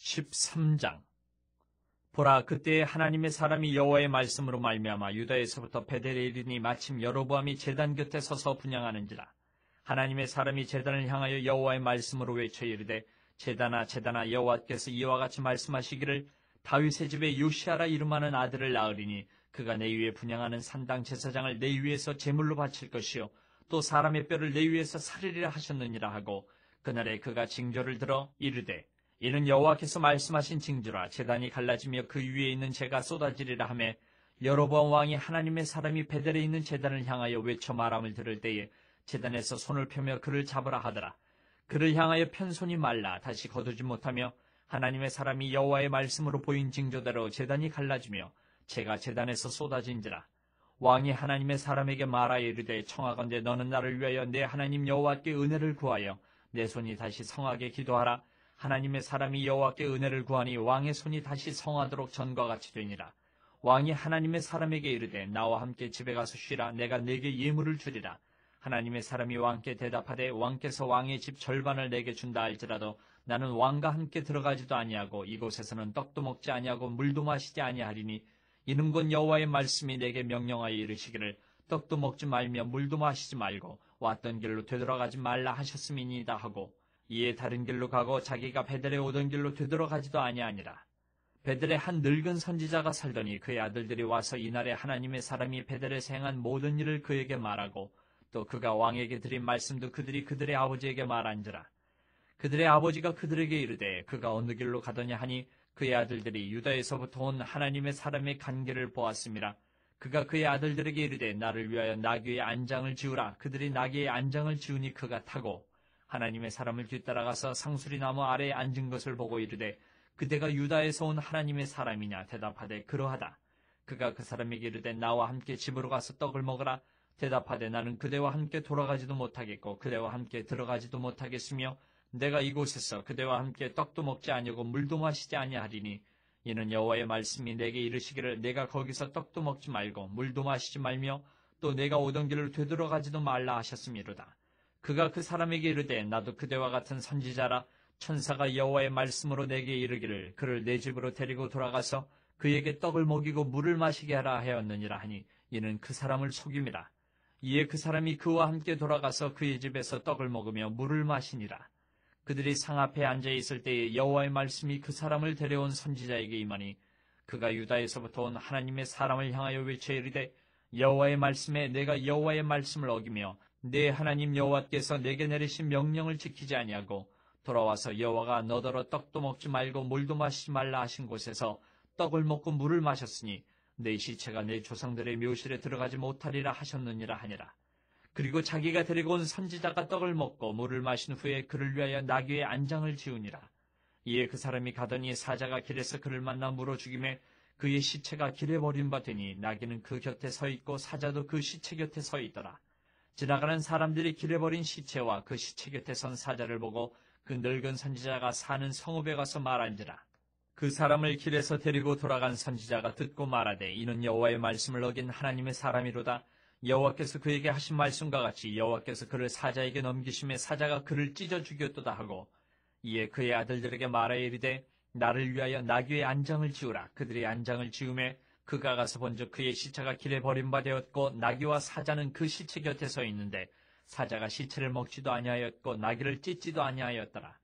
13장. 보라, 그때에 하나님의 사람이 여호와의 말씀으로 말미암아 유다에서부터 베델에 이르니 마침 여로보암이 제단 곁에 서서 분향하는지라. 하나님의 사람이 제단을 향하여 여호와의 말씀으로 외쳐 이르되, 제단아 제단아, 여호와께서 이와 같이 말씀하시기를, 다윗의 집에 요시아라 이름하는 아들을 낳으리니 그가 내 위에 분향하는 산당 제사장을 내 위에서 제물로 바칠 것이요 또 사람의 뼈를 내 위에서 살리리라 하셨느니라 하고, 그날에 그가 징조를 들어 이르되, 이는 여호와께서 말씀하신 징조라. 제단이 갈라지며 그 위에 있는 재가 쏟아지리라 하매, 여로보암 왕이 하나님의 사람이 베델에 있는 제단을 향하여 외쳐 말함을 들을 때에 제단에서 손을 펴며 그를 잡으라 하더라. 그를 향하여 편 손이 말라 다시 거두지 못하며, 하나님의 사람이 여호와의 말씀으로 보인 징조대로 제단이 갈라지며 재가 제단에서 쏟아진지라. 왕이 하나님의 사람에게 말하여 이르되, 청하건대 너는 나를 위하여 내 하나님 여호와께 은혜를 구하여 내 손이 다시 성하게 기도하라. 하나님의 사람이 여호와께 은혜를 구하니 왕의 손이 다시 성하도록 전과 같이 되니라. 왕이 하나님의 사람에게 이르되, 나와 함께 집에 가서 쉬라. 내가 네게 예물을 주리라. 하나님의 사람이 왕께 대답하되, 왕께서 왕의 집 절반을 내게 준다 할지라도 나는 왕과 함께 들어가지도 아니하고 이곳에서는 떡도 먹지 아니하고 물도 마시지 아니하리니, 이는 곧 여호와의 말씀이 내게 명령하여 이르시기를, 떡도 먹지 말며 물도 마시지 말고 왔던 길로 되돌아가지 말라 하셨음이니이다 하고, 이에 다른 길로 가고 자기가 베델에 오던 길로 되돌아가지도 아니하니라. 베델에 한 늙은 선지자가 살더니 그의 아들들이 와서 이날에 하나님의 사람이 베델에서 행한 모든 일을 그에게 말하고, 또 그가 왕에게 드린 말씀도 그들이 그들의 아버지에게 말한지라. 그들의 아버지가 그들에게 이르되, 그가 어느 길로 가더냐 하니, 그의 아들들이 유다에서부터 온 하나님의 사람의 간 길을 보았음이라. 그가 그의 아들들에게 이르되, 나를 위하여 나귀의 안장을 지으라. 그들이 나귀의 안장을 지으니 그가 타고 하나님의 사람을 뒤따라가서 상수리 나무 아래에 앉은 것을 보고 이르되, 그대가 유다에서 온 하나님의 사람이냐? 대답하되, 그러하다. 그가 그 사람에게 이르되, 나와 함께 집으로 가서 떡을 먹으라. 대답하되, 나는 그대와 함께 돌아가지도 못하겠고 그대와 함께 들어가지도 못하겠으며, 내가 이곳에서 그대와 함께 떡도 먹지 아니하고 물도 마시지 아니하리니, 이는 여호와의 말씀이 내게 이르시기를, 내가 거기서 떡도 먹지 말고 물도 마시지 말며 또 내가 오던 길을 되돌아가지도 말라 하셨음이로다. 그가 그 사람에게 이르되, 나도 그대와 같은 선지자라. 천사가 여호와의 말씀으로 내게 이르기를, 그를 내 집으로 데리고 돌아가서 그에게 떡을 먹이고 물을 마시게 하라 하였느니라 하니, 이는 그 사람을 속임이라. 이에 그 사람이 그와 함께 돌아가서 그의 집에서 떡을 먹으며 물을 마시니라. 그들이 상 앞에 앉아 있을 때에 여호와의 말씀이 그 사람을 데려온 선지자에게 임하니, 그가 유다에서부터 온 하나님의 사람을 향하여 외쳐 이르되, 여호와의 말씀에 내가 여호와의 말씀을 어기며 내 하나님 여호와께서 내게 내리신 명령을 지키지 아니하고 돌아와서 여호와가 너더러 떡도 먹지 말고 물도 마시지 말라 하신 곳에서 떡을 먹고 물을 마셨으니 내 시체가 내 조상들의 묘실에 들어가지 못하리라 하셨느니라 하니라. 그리고 자기가 데리고 온 선지자가 떡을 먹고 물을 마신 후에 그를 위하여 나귀의 안장을 지으니라. 이에 그 사람이 가더니 사자가 길에서 그를 만나 물어 죽이매, 그의 시체가 길에 버림받으니 나귀는 그 곁에 서 있고 사자도 그 시체 곁에 서 있더라. 지나가는 사람들이 길에 버린 시체와 그 시체 곁에 선 사자를 보고 그 늙은 선지자가 사는 성읍에 가서 말한지라. 그 사람을 길에서 데리고 돌아간 선지자가 듣고 말하되, 이는 여호와의 말씀을 어긴 하나님의 사람이로다. 여호와께서 그에게 하신 말씀과 같이 여호와께서 그를 사자에게 넘기심에 사자가 그를 찢어 죽였도다 하고, 이에 그의 아들들에게 말하여 이르되, 나를 위하여 나귀의 안장을 지으라. 그들이 안장을 지으매 그가 가서 본즉 그의 시체가 길에 버림받았고 나귀와 사자는 그 시체 곁에 서 있는데, 사자가 시체를 먹지도 아니하였고 나귀를 찢지도 아니하였더라.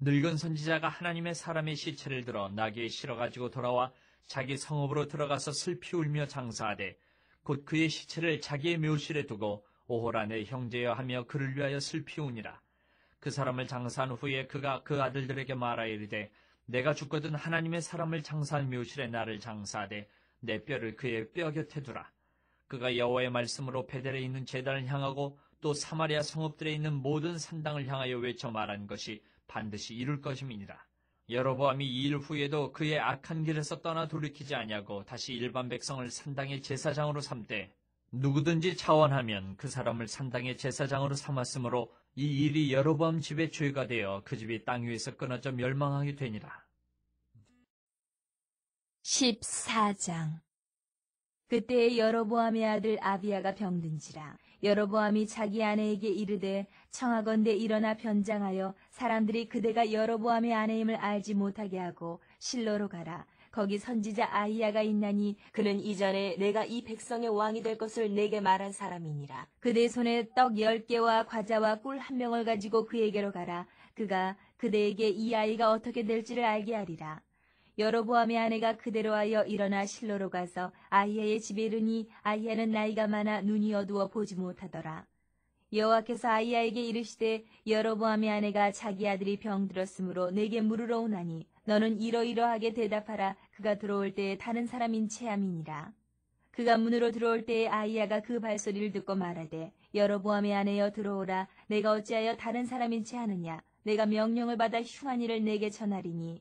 늙은 선지자가 하나님의 사람의 시체를 들어 나귀에 실어가지고 돌아와 자기 성읍으로 들어가서 슬피 울며 장사하되, 곧 그의 시체를 자기의 묘실에 두고 오호라 내 형제여 하며 그를 위하여 슬피 우니라. 그 사람을 장사한 후에 그가 그 아들들에게 말하여 이르되, 내가 죽거든 하나님의 사람을 장사한 묘실에 나를 장사하되 내 뼈를 그의 뼈 곁에 두라. 그가 여호와의 말씀으로 베델에 있는 제단을 향하고 또 사마리아 성읍들에 있는 모든 산당을 향하여 외쳐 말한 것이 반드시 이룰 것임이니라. 여로보암이 이 일 후에도 그의 악한 길에서 떠나 돌이키지 아니하고 다시 일반 백성을 산당의 제사장으로 삼되, 누구든지 차원하면 그 사람을 산당의 제사장으로 삼았으므로 이 일이 여로보암 집의 죄가 되어 그 집이 땅 위에서 끊어져 멸망하게 되니라. 14장. 그때에 여로보암의 아들 아비야가 병든지라. 여로보암이 자기 아내에게 이르되 청하건대 일어나 변장하여 사람들이 그대가 여로보암의 아내임을 알지 못하게 하고 실로로 가라. 거기 선지자 아히야가 있나니 그는 이전에 내가 이 백성의 왕이 될 것을 내게 말한 사람이니라. 그대 손에 떡 10개와 과자와 꿀 1병을 가지고 그에게로 가라. 그가 그대에게 이 아이가 어떻게 될지를 알게 하리라. 여로보암의 아내가 그대로 하여 일어나 실로로 가서 아히야의 집에 이르니 아히야는 나이가 많아 눈이 어두워 보지 못하더라. 여호와께서 아히야에게 이르시되 여로보암의 아내가 자기 아들이 병들었으므로 내게 물으러 오나니 너는 이러이러하게 대답하라. 그가 들어올 때에 다른 사람인 체함이니라. 그가 문으로 들어올 때에 아히야가 그 발소리를 듣고 말하되 여로보암의 아내여 들어오라. 내가 어찌하여 다른 사람인 채 하느냐. 내가 명령을 받아 흉한 일을 내게 전하리니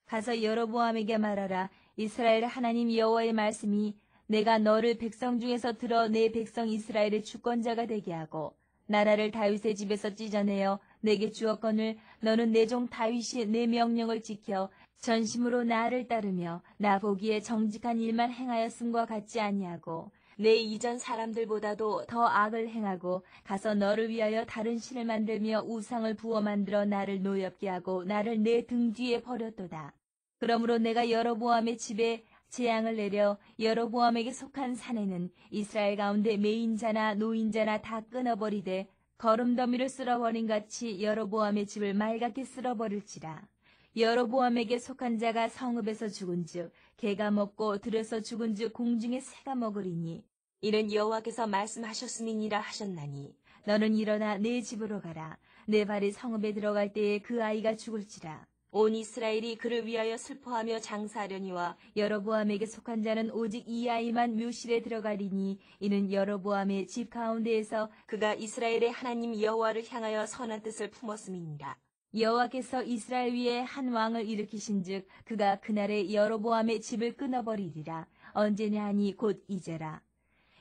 가서 여로보암에게 말하라. 이스라엘 하나님 여호와의 말씀이 내가 너를 백성 중에서 들어 내 백성 이스라엘의 주권자가 되게 하고 나라를 다윗의 집에서 찢어내어 내게 주었거늘 너는 내 종 다윗이 내 명령을 지켜 전심으로 나를 따르며 나 보기에 정직한 일만 행하였음과 같지 아니하고 내 이전 사람들보다도 더 악을 행하고 가서 너를 위하여 다른 신을 만들며 우상을 부어 만들어 나를 노엽게 하고 나를 내 등 뒤에 버렸도다. 그러므로 내가 여로보암의 집에 재앙을 내려 여로보암에게 속한 산에는 이스라엘 가운데 매인자나 노인자나 다 끊어버리되 거름더미를 쓸어버린 같이 여로보암의 집을 맑게 쓸어버릴지라. 여로보암에게 속한 자가 성읍에서 죽은즉 개가 먹고 들에서 죽은즉 공중에 새가 먹으리니 이는 여호와께서 말씀하셨음이니라 하셨나니 너는 일어나 내 집으로 가라. 내 발이 성읍에 들어갈 때에 그 아이가 죽을지라. 온 이스라엘이 그를 위하여 슬퍼하며 장사하려니와 여로보암에게 속한 자는 오직 이 아이만 묘실에 들어가리니 이는 여로보암의 집 가운데에서 그가 이스라엘의 하나님 여호와를 향하여 선한 뜻을 품었음이니라. 여호와께서 이스라엘 위에 한 왕을 일으키신즉 그가 그날에 여로보암의 집을 끊어버리리라. 언제냐 하니 곧 이제라.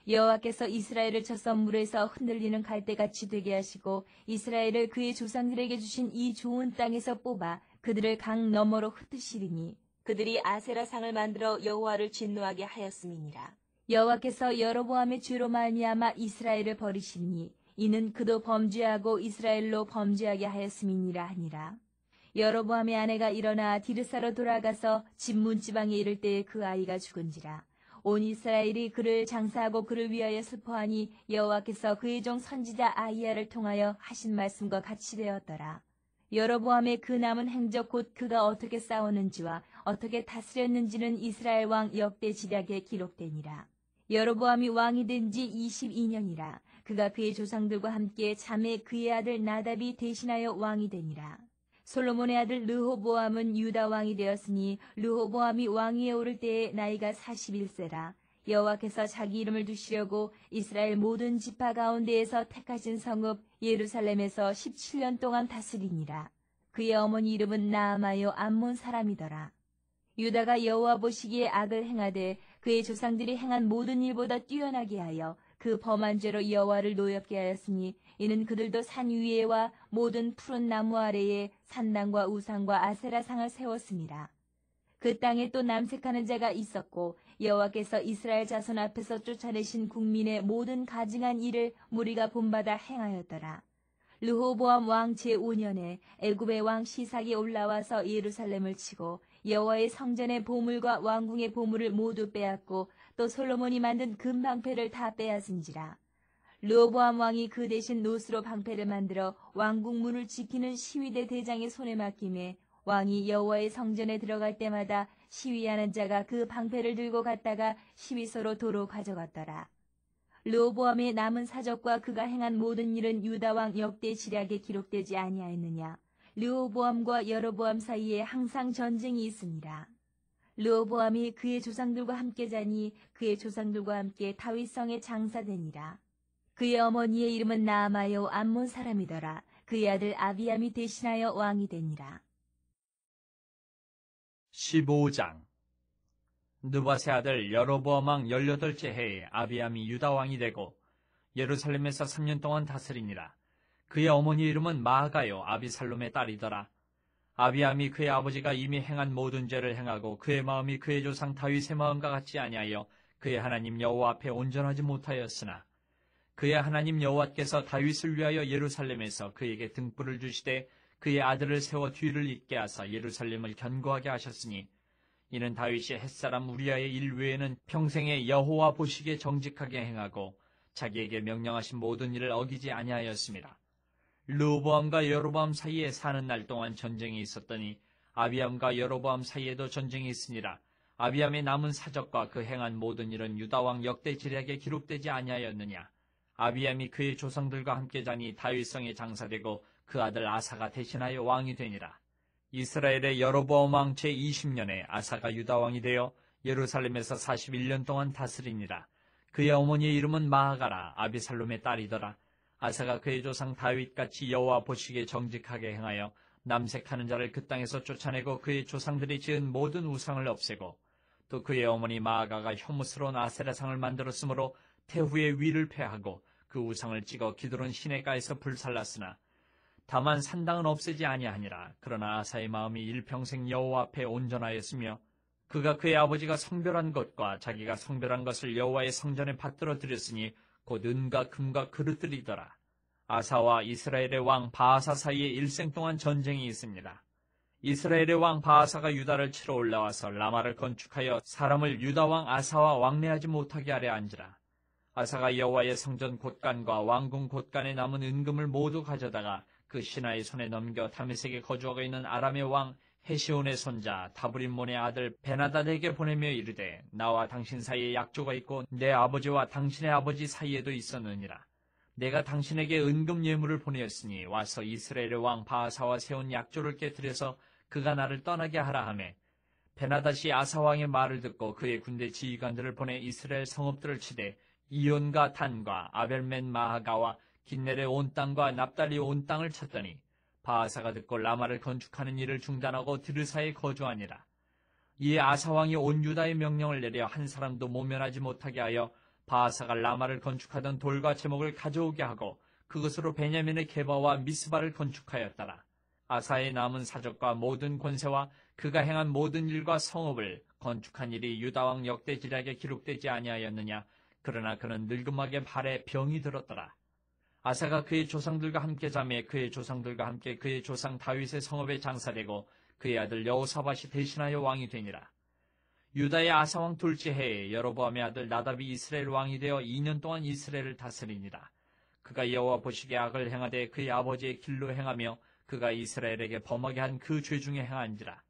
여호와께서 이스라엘을 쳐서 물에서 흔들리는 갈대같이 되게 하시고 이스라엘을 그의 조상들에게 주신 이 좋은 땅에서 뽑아 그들을 강 너머로 흩으시리니 그들이 아세라 상을 만들어 여호와를 진노하게 하였음이니라. 여호와께서 여로보암의 죄로 말미암아 이스라엘을 버리시니 이는 그도 범죄하고 이스라엘로 범죄하게 하였음이니라 하니라. 여로보암의 아내가 일어나 디르사로 돌아가서 집 문지방에 이를 때에 그 아이가 죽은지라. 온 이스라엘이 그를 장사하고 그를 위하여 슬퍼하니 여호와께서 그의 종 선지자 아히야를 통하여 하신 말씀과 같이 되었더라. 여로보암의 그 남은 행적 곧 그가 어떻게 싸웠는지와 어떻게 다스렸는지는 이스라엘 왕 역대지략에 기록되니라. 여로보암이 왕이 된 지 22년이라. 그가 그의 조상들과 함께 자매 그의 아들 나답이 대신하여 왕이 되니라. 솔로몬의 아들 르호보암은 유다 왕이 되었으니 르호보암이 왕위에 오를 때에 나이가 41세라. 여호와께서 자기 이름을 두시려고 이스라엘 모든 지파 가운데에서 택하신 성읍 예루살렘에서 17년 동안 다스리니라. 그의 어머니 이름은 나아마요 암몬 사람이더라. 유다가 여호와 보시기에 악을 행하되 그의 조상들이 행한 모든 일보다 뛰어나게 하여 그 범한 죄로 여호와를 노엽게 하였으니 이는 그들도 산 위에와 모든 푸른 나무 아래에 산당과 우상과 아세라상을 세웠습니다. 그 땅에 또 남색하는 자가 있었고 여호와께서 이스라엘 자손 앞에서 쫓아내신 국민의 모든 가증한 일을 무리가 본받아 행하였더라. 르호보암 왕 제5년에 애굽의 왕 시삭이 올라와서 예루살렘을 치고 여호와의 성전의 보물과 왕궁의 보물을 모두 빼앗고 또 솔로몬이 만든 금 방패를 다 빼앗은지라. 르호보암 왕이 그 대신 노스로 방패를 만들어 왕궁 문을 지키는 시위대 대장의 손에 맡김에 왕이 여호와의 성전에 들어갈 때마다 시위하는 자가 그 방패를 들고 갔다가 시위소로 도로 가져갔더라. 르호보암의 남은 사적과 그가 행한 모든 일은 유다 왕 역대 지략에 기록되지 아니하였느냐. 르호보암과 여로보암 사이에 항상 전쟁이 있습니다. 르호보암이 그의 조상들과 함께 자니 그의 조상들과 함께 다윗성에 장사되니라. 그의 어머니의 이름은 나아마요 암몬 사람이더라. 그의 아들 아비암이 대신하여 왕이 되니라. 15장 느밧의 아들 여로보암 왕 18째 해에 아비암이 유다 왕이 되고 예루살렘에서 3년 동안 다스리니라. 그의 어머니 이름은 마아가요 아비살롬의 딸이더라. 아비암이 그의 아버지가 이미 행한 모든 죄를 행하고 그의 마음이 그의 조상 다윗의 마음과 같지 아니하여 그의 하나님 여호와 앞에 온전하지 못하였으나 그의 하나님 여호와께서 다윗을 위하여 예루살렘에서 그에게 등불을 주시되 그의 아들을 세워 뒤를 잇게 하사 예루살렘을 견고하게 하셨으니 이는 다윗이 햇사람 우리아의 일 외에는 평생에 여호와 보시기에 정직하게 행하고 자기에게 명령하신 모든 일을 어기지 아니하였습니다. 르호보암과 여로보암 사이에 사는 날 동안 전쟁이 있었더니 아비암과 여로보암 사이에도 전쟁이 있으니라. 아비암의 남은 사적과 그 행한 모든 일은 유다왕 역대 지략에 기록되지 아니하였느냐. 아비암이 그의 조상들과 함께 자니 다윗성에 장사되고 그 아들 아사가 대신하여 왕이 되니라. 이스라엘의 여로보암 왕 제20년에 아사가 유다왕이 되어 예루살렘에서 41년 동안 다스리니라. 그의 어머니의 이름은 마아가라. 아비살롬의 딸이더라. 아사가 그의 조상 다윗같이 여호와 보시기에 정직하게 행하여 남색하는 자를 그 땅에서 쫓아내고 그의 조상들이 지은 모든 우상을 없애고 또 그의 어머니 마아가가 혐오스러운 아세라상을 만들었으므로 태후의 위를 폐하고 그 우상을 찍어 기드론 시내가에서 불살랐으나 다만 산당은 없애지 아니하니라. 그러나 아사의 마음이 일평생 여호와 앞에 온전하였으며 그가 그의 아버지가 성별한 것과 자기가 성별한 것을 여호와의 성전에 받들어 드렸으니 곧 은과 금과 그릇들이더라. 아사와 이스라엘의 왕 바아사 사이에 일생 동안 전쟁이 있습니다. 이스라엘의 왕 바아사가 유다를 치러 올라와서 라마를 건축하여 사람을 유다 왕 아사와 왕래하지 못하게 하려 한지라. 아사가 여호와의 성전 곳간과 왕궁 곳간에 남은 은금을 모두 가져다가 그 신하의 손에 넘겨 다메섹에 거주하고 있는 아람의 왕 헤시온의 손자 다브림몬의 아들 베나닷에게 보내며 이르되 나와 당신 사이에 약조가 있고 내 아버지와 당신의 아버지 사이에도 있었느니라. 내가 당신에게 은금 예물을 보내었으니 와서 이스라엘의 왕 바아사와 세운 약조를 깨뜨려서 그가 나를 떠나게 하라 하매 베나닷이 아사 왕의 말을 듣고 그의 군대 지휘관들을 보내 이스라엘 성읍들을 치되 이온과 단과 아벨멘 마하가와 긴넬의 온 땅과 납달리 온 땅을 쳤더니 바아사가 듣고 라마를 건축하는 일을 중단하고 드르사에 거주하니라. 이에 아사 왕이 온 유다의 명령을 내려 한 사람도 모면하지 못하게 하여 바아사가 라마를 건축하던 돌과 제목을 가져오게 하고 그것으로 베냐민의 게바와 미스바를 건축하였더라. 아사의 남은 사적과 모든 권세와 그가 행한 모든 일과 성읍을 건축한 일이 유다왕 역대 지략에 기록되지 아니하였느냐. 그러나 그는 늙음하게 발에 병이 들었더라. 아사가 그의 조상들과 함께 자매 그의 조상들과 함께 그의 조상 다윗의 성읍에 장사되고 그의 아들 여호사밧이 대신하여 왕이 되니라. 유다의 아사왕 둘째 해에 여로보암의 아들 나답이 이스라엘 왕이 되어 2년 동안 이스라엘을 다스리니라. 그가 여호와 보시기에 악을 행하되 그의 아버지의 길로 행하며 그가 이스라엘에게 범하게 한 그 죄 중에 행한지라.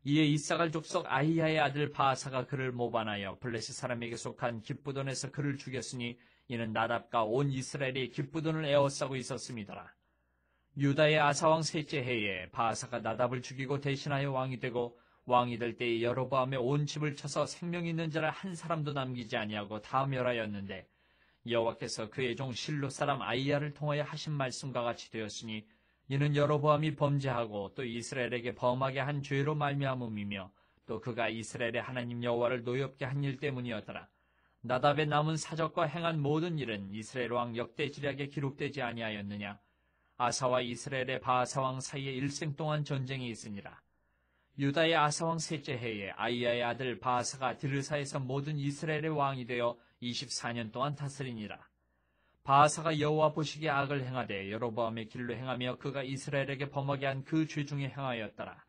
이에 이사갈 족속 아히야의 아들 바아사가 그를 모반하여 블레셋 사람에게 속한 기브돈에서 그를 죽였으니 이는 나답과 온 이스라엘이 기브돈을 에워싸고 있었음이더라. 유다의 아사왕 셋째 해에 바아사가 나답을 죽이고 대신하여 왕이 되고 왕이 될 때에 여로보암의 온 집을 쳐서 생명 있는 자를 한 사람도 남기지 아니하고 다 멸하였는데 여호와께서 그의 종 실로 사람 아히야를 통하여 하신 말씀과 같이 되었으니 이는 여로보암이 범죄하고 또 이스라엘에게 범하게 한 죄로 말미암음이며 또 그가 이스라엘의 하나님 여호와를 노엽게 한 일 때문이었더라. 나답의 남은 사적과 행한 모든 일은 이스라엘 왕 역대 지략에 기록되지 아니하였느냐. 아사와 이스라엘의 바아사 왕 사이에 일생 동안 전쟁이 있으니라. 유다의 아사 왕 셋째 해에 아히야의 아들 바아사가 드르사에서 모든 이스라엘의 왕이 되어 24년 동안 다스리니라. 바아사가 여호와 보시기에 악을 행하되 여로보암의 길로 행하며 그가 이스라엘에게 범하게 한 그 죄 중에 행하였더라.